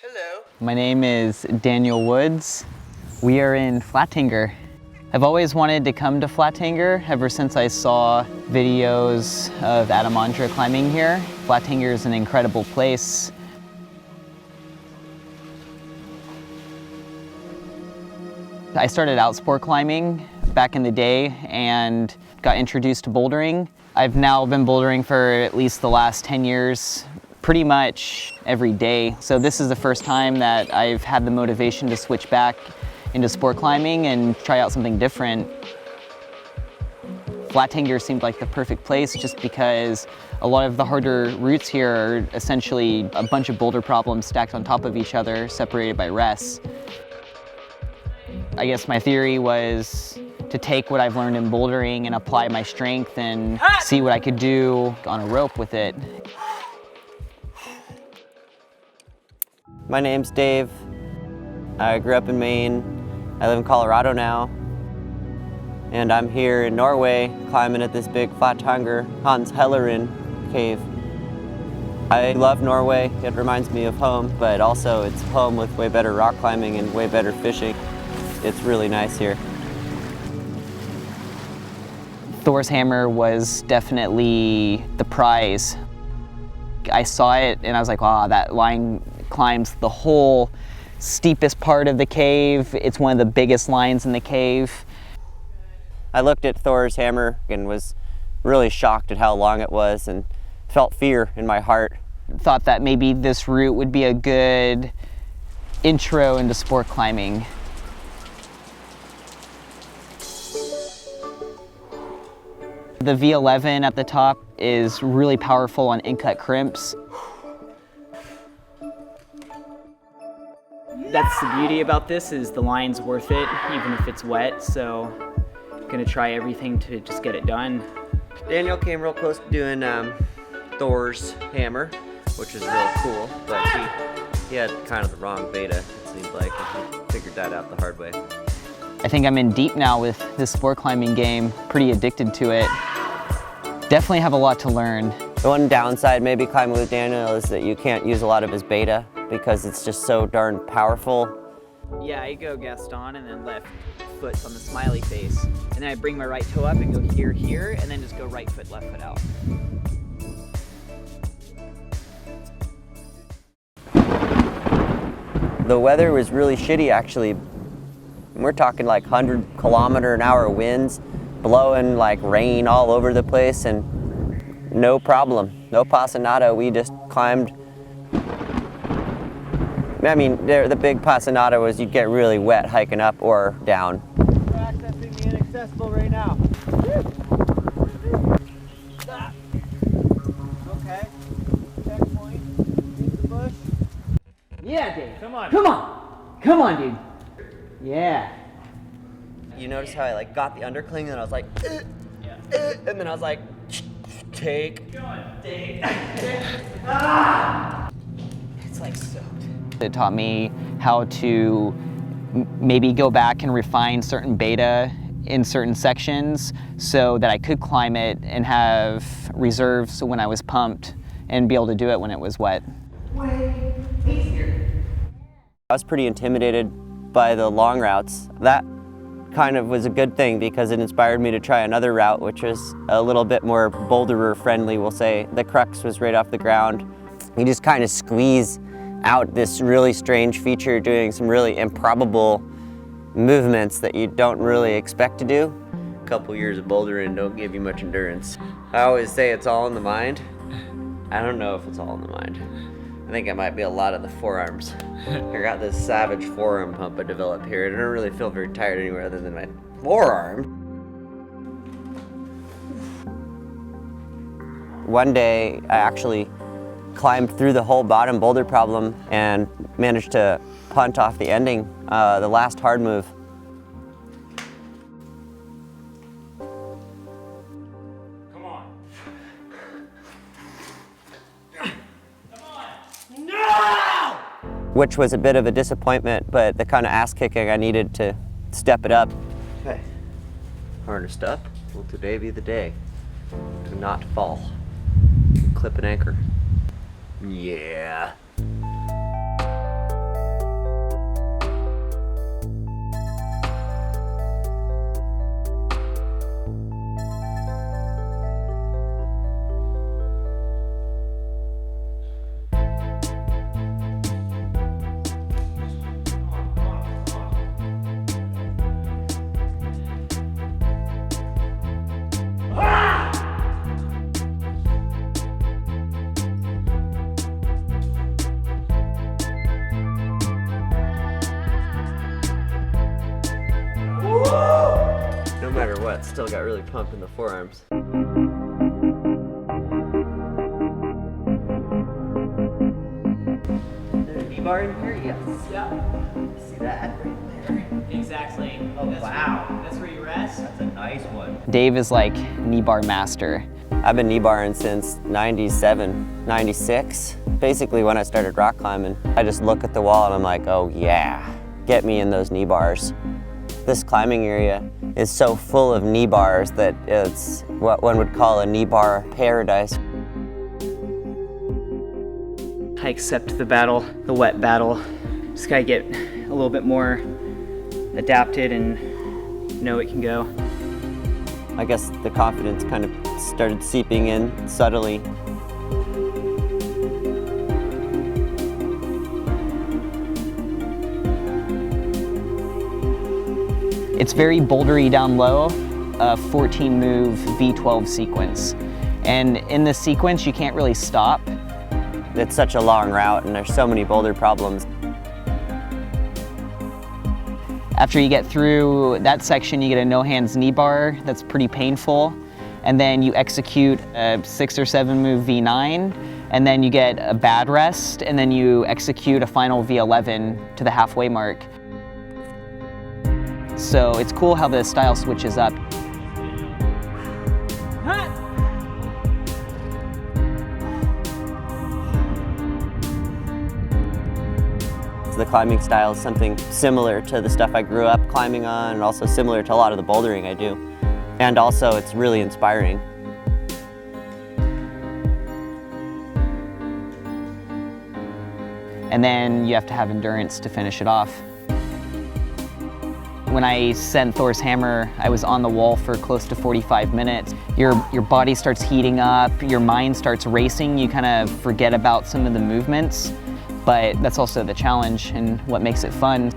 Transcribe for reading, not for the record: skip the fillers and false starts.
Hello. My name is Daniel Woods. We are in Flatanger. I've always wanted to come to Flatanger ever since I saw videos of Adamandra climbing here. Flatanger is an incredible place. I started out sport climbing back in the day and got introduced to bouldering. I've now been bouldering for at least the last 10 years, pretty much every day. So this is the first time that I've had the motivation to switch back into sport climbing and try out something different. Flatanger seemed like the perfect place just because a lot of the harder routes here are essentially a bunch of boulder problems stacked on top of each other, separated by rests. I guess my theory was to take what I've learned in bouldering and apply my strength and see what I could do on a rope with it. My name's Dave. I grew up in Maine. I live in Colorado now. And I'm here in Norway climbing at this big Flatanger Hans Hellerin cave. I love Norway. It reminds me of home, but also it's home with way better rock climbing and way better fishing. It's really nice here. Thor's hammer was definitely the prize. I saw it and I was like, wow, that line climbs the whole steepest part of the cave. It's one of the biggest lines in the cave. I looked at Thor's hammer and was really shocked at how long it was and felt fear in my heart. Thought that maybe this route would be a good intro into sport climbing. The V11 at the top is really powerful on in-cut crimps. That's the beauty about this, is the line's worth it, even if it's wet, so I'm gonna try everything to just get it done. Daniel came real close to doing Thor's hammer, which is real cool, but he had kind of the wrong beta, it seemed like, and he figured that out the hard way. I think I'm in deep now with this sport climbing game, pretty addicted to it. Definitely have a lot to learn. The one downside maybe climbing with Daniel is that you can't use a lot of his beta because it's just so darn powerful. Yeah, I go Gaston and then left foot on the smiley face. And then I bring my right toe up and go here, here, and then just go right foot, left foot out. The weather was really shitty actually. We're talking like 100-kilometer-an-hour winds, blowing like rain all over the place, and no problem, no passanado. We just climbed. I mean, the big passanado was you'd get really wet hiking up or down. We're accessing the inaccessible right now. Okay. Checkpoint. Into the bush. Yeah, Dave. Come on. Come on. Come on, dude. Yeah. You notice how I like got the undercling and I was like, and then I was like, take. It's like soaked. It taught me how to maybe go back and refine certain beta in certain sections so that I could climb it and have reserves when I was pumped and be able to do it when it was wet. Way easier. I was pretty intimidated by the long routes. That kind of was a good thing because it inspired me to try another route, which was a little bit more boulderer friendly, we'll say. The crux was right off the ground. You just kind of squeeze out this really strange feature doing some really improbable movements that you don't really expect to do. A couple years of bouldering don't give you much endurance. I always say it's all in the mind. I don't know if it's all in the mind. I think it might be a lot of the forearms. I got this savage forearm pump I developed here. I don't really feel very tired anywhere other than my forearm. One day, I actually climbed through the whole bottom boulder problem and managed to punt off the ending, the last hard move. Come on. Come on. No! Which was a bit of a disappointment, but the kind of ass kicking I needed to step it up. Okay, harnessed up. Will today be the day to not fall? Clip an anchor. Yeah. sweat still got really pumped in the forearms. There's a V-bar in here? Yes. Yeah. See that right there? Exactly. Oh, wow. That's where you rest. That's a nice one. Dave is like knee bar master. I've been knee barring since 97, 96. Basically when I started rock climbing, I just look at the wall and I'm like, oh yeah, get me in those knee bars. This climbing area is so full of knee bars that it's what one would call a knee bar paradise. I accept the battle, the wet battle. Just gotta get a little bit more adapted and know it can go. I guess the confidence kind of started seeping in subtly. It's very bouldery down low, a 14 move V12 sequence. And in this sequence, you can't really stop. It's such a long route and there's so many boulder problems. After you get through that section, you get a no hands knee bar that's pretty painful. And then you execute a 6 or 7 move V9, and then you get a bad rest, and then you execute a final V11 to the halfway mark. So it's cool how the style switches up. The climbing style is something similar to the stuff I grew up climbing on, and also similar to a lot of the bouldering I do. And also it's really inspiring. And then you have to have endurance to finish it off. When I sent Thor's hammer, I was on the wall for close to 45 minutes. Your body starts heating up, your mind starts racing, you kind of forget about some of the movements, but that's also the challenge and what makes it fun.